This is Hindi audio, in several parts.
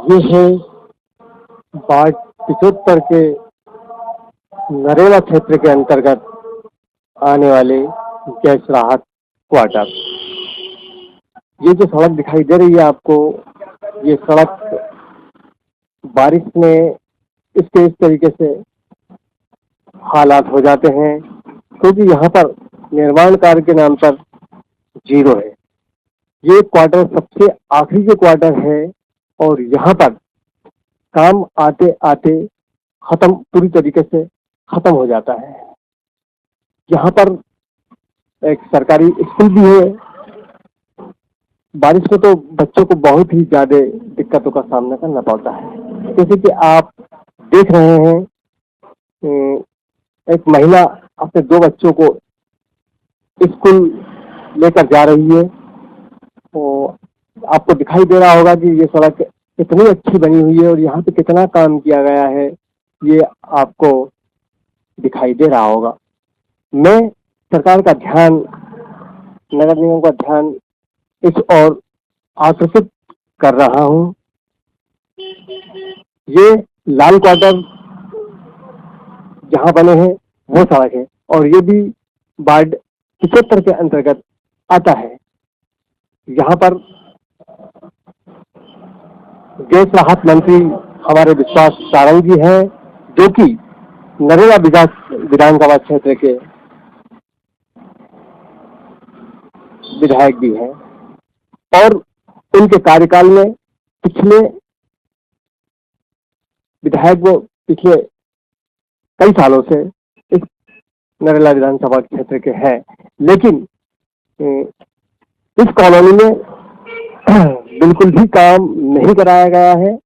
ये है वार्ड 75 के नरेला क्षेत्र के अंतर्गत आने वाले गैस राहत क्वार्टर। ये जो सड़क दिखाई दे रही है आपको, ये सड़क बारिश में इस तरीके से हालात हो जाते हैं क्योंकि यहाँ पर निर्माण कार्य के नाम पर जीरो है। ये क्वार्टर सबसे आखिरी जो क्वार्टर है और यहाँ पर काम आते आते खत्म, पूरी तरीके से खत्म हो जाता है। यहाँ पर एक सरकारी स्कूल भी है। बारिश में तो बच्चों को बहुत ही ज्यादा दिक्कतों का सामना करना पड़ता है। जैसे कि आप देख रहे हैं, एक महिला अपने 2 बच्चों को स्कूल लेकर जा रही है। तो आपको दिखाई दे रहा होगा कि ये सड़क कितनी अच्छी बनी हुई है और यहाँ पे कितना काम किया गया है, ये आपको दिखाई दे रहा होगा। मैं सरकार का ध्यान, नगर निगम का ध्यान इस ओर आकर्षित कर रहा हूँ। ये लाल क्वार्टर जहाँ बने हैं वो सड़क है और ये भी वार्ड 75 के अंतर्गत आता है। यहाँ पर गैस राहत मंत्री हमारे विश्वास सारंग जी हैं, जो कि नरेला विधानसभा क्षेत्र के विधायक भी हैं और उनके कार्यकाल में पिछले विधायक वो पिछले कई सालों से इस नरेला विधानसभा क्षेत्र के हैं, लेकिन इस कॉलोनी में बिल्कुल भी काम नहीं कराया गया है।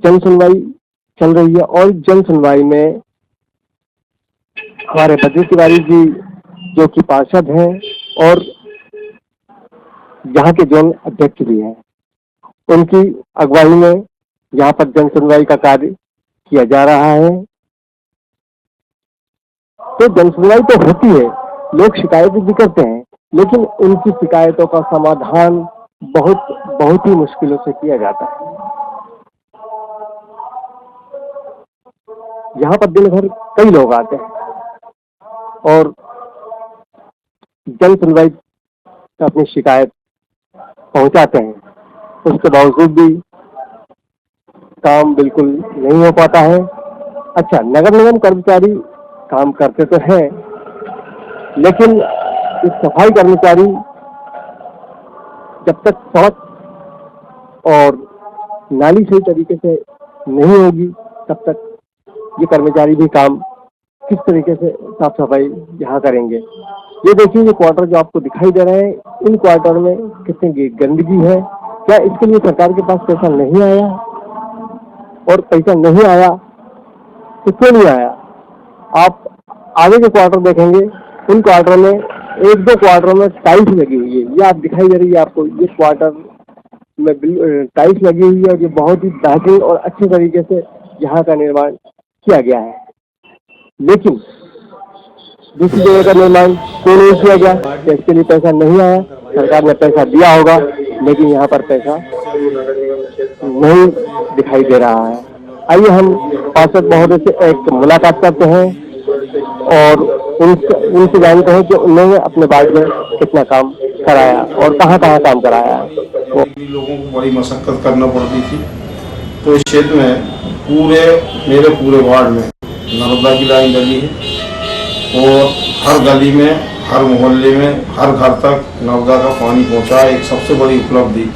जन सुनवाई चल रही है और जन सुनवाई में हमारे बद्री तिवारी जी, जो कि पार्षद हैं और यहाँ के जोन अध्यक्ष भी हैं, उनकी अगुवाई में यहाँ पर जन सुनवाई का कार्य किया जा रहा है। तो जन सुनवाई तो होती है, लोग शिकायतें भी करते हैं, लेकिन उनकी शिकायतों का समाधान बहुत ही मुश्किलों से किया जाता है। यहाँ पर दिन भर कई लोग आते हैं और जन सुनवाई का अपनी शिकायत पहुंचाते हैं, उसके बावजूद भी काम बिल्कुल नहीं हो पाता है। अच्छा, नगर निगम कर्मचारी काम करते तो हैं, लेकिन इस सफाई कर्मचारी जब तक सड़क और नाली सही तरीके से नहीं होगी, तब तक ये कर्मचारी भी काम किस तरीके से साफ सफाई यहाँ करेंगे। ये देखिए, ये क्वार्टर जो आपको दिखाई दे रहे हैं, इन क्वार्टर में कितनी गंदगी है। क्या इसके लिए सरकार के पास पैसा नहीं आया? और पैसा नहीं आया तो क्यों नहीं आया? आप आगे के क्वार्टर देखेंगे, उन क्वार्टर में 1-2 क्वार्टर में टाइल्स लगी हुई है। ये आप दिखाई दे रही है आपको, ये क्वार्टर में टाइल्स लगी हुई है और ये बहुत ही बेहतरीन और अच्छे तरीके से यहाँ का निर्माण किया गया है। लेकिन दूसरी जगह का निर्माण क्यों नहीं किया गया? तो इसके लिए पैसा नहीं आया। सरकार ने पैसा दिया होगा, लेकिन यहाँ पर पैसा नहीं दिखाई दे रहा है। आइए हम पार्षद महोदय से एक मुलाकात करते हैं और उनसे जानते हैं कि उन्होंने अपने वार्ड में कितना काम कराया और कहाँ काम कराया है। लोगों को बड़ी मशक्कत करना पड़ती थी, तो इस क्षेत्र में मेरे पूरे वार्ड में नर्मदा की लाइन डली है और हर गली में, हर मोहल्ले में, हर घर तक नर्मदा का पानी पहुंचा। एक सबसे बड़ी उपलब्धि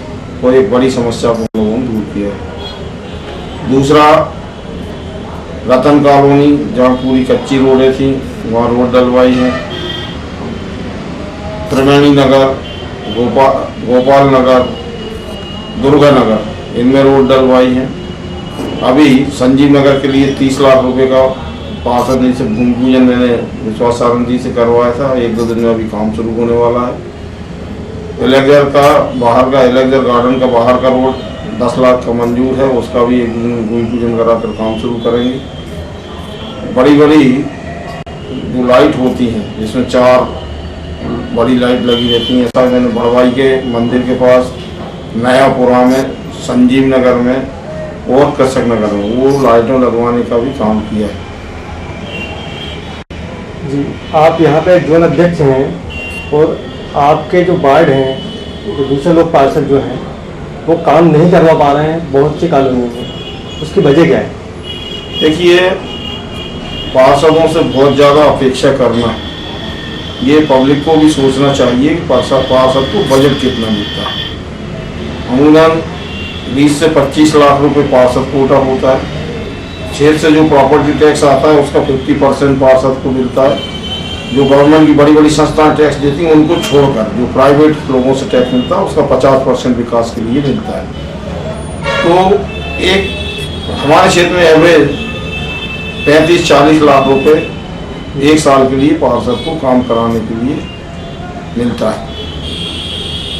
और एक बड़ी समस्या को लोगों ने दूर किया है। दूसरा, रतन कॉलोनी जहाँ पूरी कच्ची रोडें थी, वहाँ रोड डलवाई है। त्रिवेणी नगर, गोपाल नगर, दुर्गा नगर, इनमें रोड डलवाई है। अभी संजीव नगर के लिए 30 लाख रुपए का पार्षद जी से भूमि पूजन मैंने विश्वास सारंग जी से करवाया था। 1-2 दिन में अभी काम शुरू होने वाला है। एलेक्जर गार्डन का बाहर का रोड 10 लाख का मंजूर है, उसका भी एक दिन भूमि पूजन कराकर काम शुरू करेंगे। बड़ी जो लाइट होती हैं, जिसमें 4 बड़ी लाइट लगी रहती हैं, ऐसा मैंने भड़वाई के मंदिर के पास, नयापुरा में, संजीव नगर में और कृषक नगर में वो लाइटों लगवाने का भी काम किया है। जी, आप यहाँ पे जोन अध्यक्ष हैं और आपके जो वार्ड हैं, जो दूसरे लोग पार्षद जो हैं वो काम नहीं करवा पा रहे हैं बहुत सी कॉलोनियों में, उसकी वजह क्या है? देखिए, पार्षदों से बहुत ज़्यादा अपेक्षा करना, ये पब्लिक को भी सोचना चाहिए कि पार्षद को बजट कितना मिलता है। अमूमन 20 से 25 लाख रुपए पार्षद कोटा होता है। क्षेत्र से जो प्रॉपर्टी टैक्स आता है उसका 50% पार्षद को मिलता है। जो गवर्नमेंट की बड़ी बड़ी संस्थाएं टैक्स देती हैं उनको छोड़कर जो प्राइवेट लोगों से टैक्स मिलता है उसका 50% विकास के लिए मिलता है। तो एक हमारे क्षेत्र में एवरेज 35-40 लाख रुपए एक साल के लिए पार्षद को काम कराने के लिए मिलता है।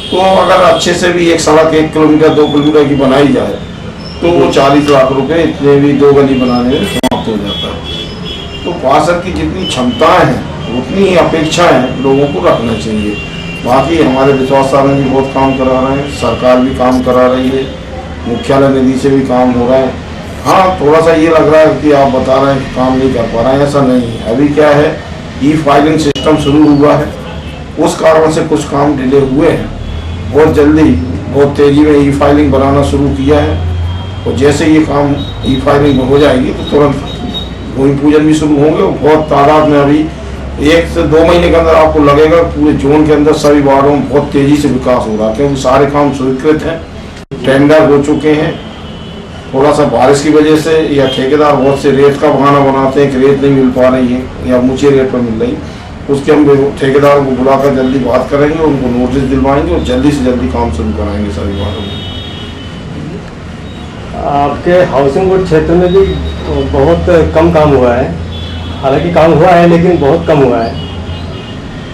तो अगर अच्छे से भी एक सड़क 1 किलोमीटर 2 किलोमीटर की बनाई जाए तो वो 40 लाख रुपए इतने भी 2 गली बनाने में समाप्त हो जाता है। तो पार्षद की जितनी क्षमताएं हैं उतनी ही अपेक्षाएं लोगों को रखना चाहिए। बाकी हमारे विश्वास साहब भी बहुत काम करा रहे हैं, सरकार भी काम करा रही है, मुख्यालय निधि से भी काम हो रहा है। हाँ, थोड़ा सा ये लग रहा है कि आप बता रहे हैं कि काम नहीं कर पा रहे हैं, ऐसा नहीं है। अभी क्या है, ई-फाइलिंग सिस्टम शुरू हुआ है, उस कारण से कुछ काम डिले हुए हैं। बहुत जल्दी बहुत तेज़ी में ई-फाइलिंग बनाना शुरू किया है और जैसे ये काम ई-फाइलिंग हो जाएगी तो तुरंत भूमि पूजन भी शुरू होंगे। और बहुत तादाद में अभी 1 से 2 महीने के अंदर आपको लगेगा पूरे जोन के अंदर सभी वार्डों में बहुत तेज़ी से विकास हो रहा है, क्योंकि सारे काम स्वीकृत हैं, टेंडर हो चुके हैं। थोड़ा सा बारिश की वजह से या ठेकेदार बहुत से रेट का बहाना बनाते हैं कि रेट नहीं मिल पा रही है या ऊँचे रेट पर मिल रही, उसके हम ठेकेदार को बुलाकर जल्दी बात करेंगे, उनको नोटिस दिलवाएंगे और जल्दी से जल्दी काम शुरू कराएंगे सभी वार्डों में। आपके हाउसिंग बोर्ड क्षेत्र में भी बहुत कम काम हुआ है, हालांकि काम हुआ है लेकिन बहुत कम हुआ है,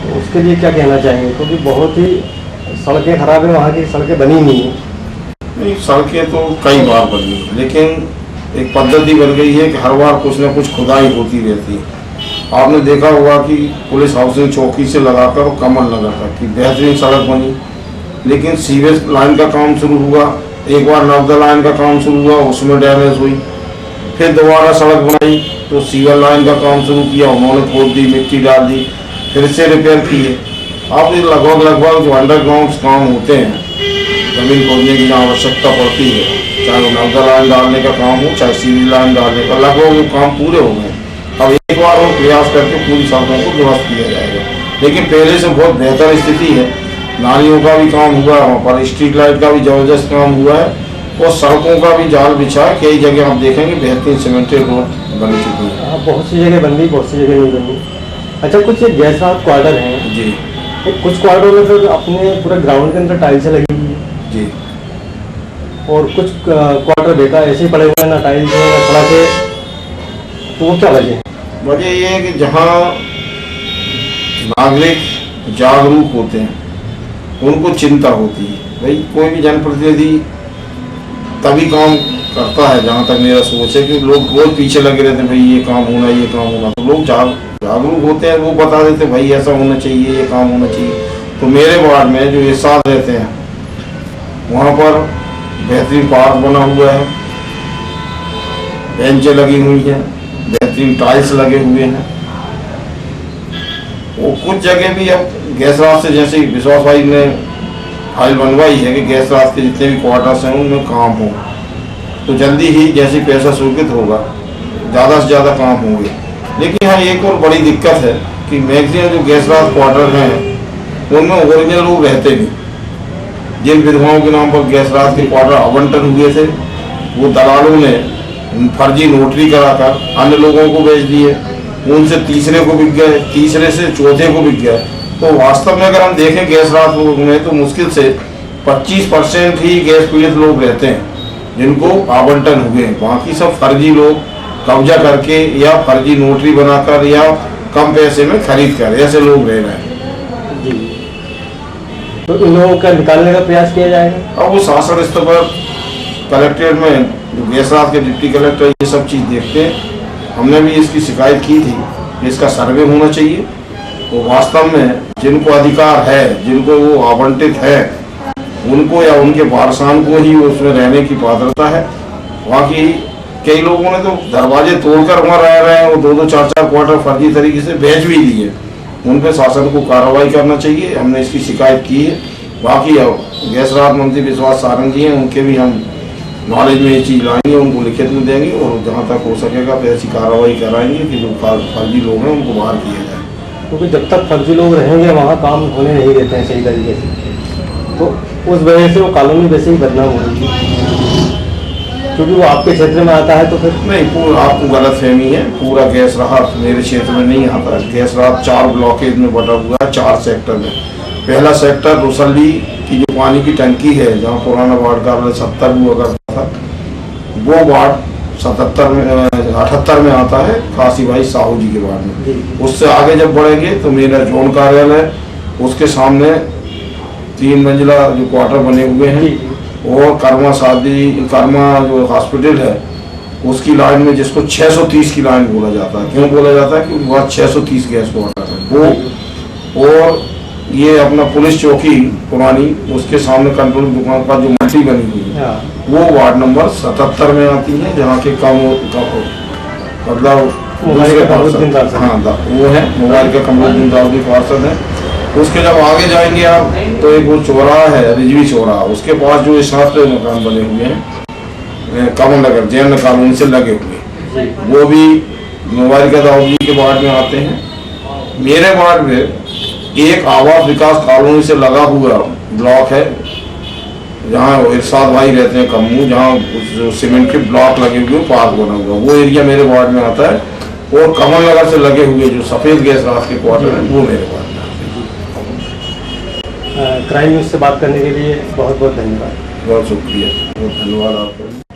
तो उसके लिए क्या कहना चाहेंगे? क्योंकि बहुत ही सड़कें खराब हैं, वहाँ की सड़कें बनी नहीं हैं। नहीं, सड़कें तो कई बार बनी, लेकिन एक पद्धति बन गई है कि हर बार कुछ न कुछ खुदाई होती रहती है। आपने देखा होगा कि पुलिस हाउसिंग चौकी से लगाकर और कमल लगाकर कि बेहतरीन सड़क बनी, लेकिन सीवेज लाइन का काम शुरू हुआ, एक बार नर्मदा लाइन का काम शुरू हुआ, उसमें डैमेज हुई, फिर दोबारा सड़क बनाई तो सीवर लाइन का काम शुरू किया, उन्होंने खोद दी, मिट्टी डाल दी, फिर से रिपेयर किए। अब ये लगभग जो अंडरग्राउंड काम होते हैं, जमीन खोदने की जहाँ आवश्यकता पड़ती है, चाहे वो नर्मदा लाइन डालने का काम हो चाहे सीवर लाइन डालने का, लगभग वो काम पूरे हो गए। अब एक बार वो प्रयास करके पूरी सड़कों को दुरुस्त किया जाएगा, लेकिन पहले से बहुत बेहतर स्थिति है। नालियों का भी काम हुआ है, वहाँ पर स्ट्रीट लाइट का भी जबरदस्त काम हुआ है और सड़कों का भी जाल बिछा है। कई जगह आप देखेंगे बेहतरीन सीमेंटेड रोड बन चुकी है। बहुत सी जगह बन गई, बहुत सी जगह नहीं बनी। अच्छा, कुछ गैस राहत क्वार्टर हैं जी, कुछ क्वार्टरों में फिर अपने पूरे ग्राउंड के अंदर टाइल्सें लगी हुई है जी, और कुछ क्वार्टर बेकार ऐसे ही पड़े हुए हैं, ना टाइल्स है ना सड़कें, तो वो क्या वजह है? वजह ये है कि जहाँ नागरिक जागरूक होते हैं उनको चिंता होती है। भाई कोई भी जनप्रतिनिधि तभी काम करता है, जहाँ तक मेरा सोच है, कि लोग रोज पीछे लगे रहते हैं, भाई ये काम होना, ये काम होना, तो लोग जागरूक होते हैं, वो बता देते हैं भाई ऐसा होना चाहिए, ये काम होना चाहिए। तो मेरे वार्ड में जो ये साथ रहते हैं वहाँ पर बेहतरीन पार्क बना हुआ है, बेंचें लगी हुई हैं, बेहतरीन टाइल्स लगे हुए हैं। वो कुछ जगह भी अब गैस राहत से, जैसे विश्वास भाई ने फाइल बनवाई है कि गैस राहत के जितने भी क्वार्टर्स हैं उनमें काम हो, तो जल्दी ही जैसे पैसा स्वीकृत होगा ज़्यादा से ज़्यादा काम होंगे। लेकिन हाँ, एक और बड़ी दिक्कत है कि मैक्सिमम जो गैस राहत क्वार्टर हैं उनमें ओरिजिनल लोग रहते नहीं। जिन विधवाओं के नाम पर गैस राहत के क्वार्टर आवंटन हुए थे, वो दलालों ने फर्जी नोटरी कराकर अन्य लोगों को बेच दिए, उनसे तीसरे को बिक गए, तीसरे से चौथे को बिक गए। तो वास्तव में अगर हम देखें गैस राहत में तो मुश्किल से 25% ही गैस पीड़ित लोग रहते हैं जिनको आवंटन हुए हैं। बाकी सब फर्जी लोग कब्जा करके या फर्जी नोटरी बनाकर या कम पैसे में खरीद कर ऐसे लोग रह रहे हैं जी। तो इन लोगों का निकालने का प्रयास किया जाएगा। अब वो शासन स्तर पर कलेक्ट्रेट में जो गैस राहत के डिप्टी कलेक्टर ये सब चीज़ देखते हैं। हमने भी इसकी शिकायत की थी कि इसका सर्वे होना चाहिए, तो वास्तव में जिनको अधिकार है, जिनको वो आवंटित है, उनको या उनके वारसान को ही उसमें रहने की पात्रता है। वहाँ की कई लोगों ने तो दरवाजे तोड़कर वहाँ रह रहे हैं, वो 2-2 4-4 क्वार्टर फर्जी तरीके से बेच भी दिए। उन पे शासन को कार्रवाई करना चाहिए। हमने इसकी शिकायत की है। बाकी गैस राहत मंत्री विश्वास सारंग जी हैं, उनके भी हम नॉलेज में ये चीज़ लाएंगे, उनको लिखित में देंगे और जहाँ तक हो सकेगा तो ऐसी कार्रवाई कराएंगे कि जो फर्जी लोग हैं उनको बाहर किया जाए। क्योंकि जब तक फर्जी लोग रहेंगे वहाँ काम होने नहीं देते हैं सही तरीके से, तो उस वजह से वो कॉलोनी वैसे ही बदनाम हो रही है। क्योंकि वो आपके क्षेत्र में आता है तो फिर नहीं, पूरा आपको गलत फहमी है। पूरा गैस राहत मेरे क्षेत्र में नहीं आता है। गैस राहत 4 ब्लॉकेज में बटा हुआ है, 4 सेक्टर में। पहला सेक्टर रुसल्ली की जो पानी की टंकी है, जहाँ पुराना वार्ड कार्यालय 70 हुआ करता था, वो वार्ड 78 में आता है, काशी भाई साहू जी के वार्ड में। उससे आगे जब बढ़ेंगे तो मेरा जोन कार्यालय, उसके सामने 3 मंजिला जो क्वार्टर बने हुए हैं, और कर्मा जो हॉस्पिटल है उसकी लाइन में, जिसको 630 की लाइन बोला जाता है। क्यों बोला जाता है? क्योंकि वहाँ 630 गैस क्वार्टर है वो। और ये अपना पुलिस चौकी पुरानी, उसके सामने कंट्रोल दुकान पर जो मल्टी बनी हुई है, वो वार्ड नंबर 77 में आती है, जहाँ के मतलब दूसरे पार्षद, हाँ वो है मोबाइल का कमरुद्दीन दाऊदी पार्षद है। उसके जब आगे जाएंगे आप तो एक वो चौराहा है, रिजवी चौराहा, उसके पास जो 7 मकान बने हुए हैं कमल नगर जैन कॉलोनी से लगे हुए, वो भी मोबाइल का दाऊदी के वार्ड में आते हैं। मेरे वार्ड में एक आवास विकास कॉलोनी से लगा हुआ ब्लॉक है, जहाँ इरशाद भाई रहते हैं कम्मू, जहाँ जो सीमेंट के ब्लॉक लगे हुए पार्क बना हुआ, वो एरिया मेरे वार्ड में आता है। और कमल नगर से लगे हुए जो सफेद गैस राहत के क्वार्टर हैं, वो मेरे वार्ड में क्राइम न्यूज़ से बात करने के लिए बहुत बहुत धन्यवाद। बहुत शुक्रिया, बहुत धन्यवाद आपका।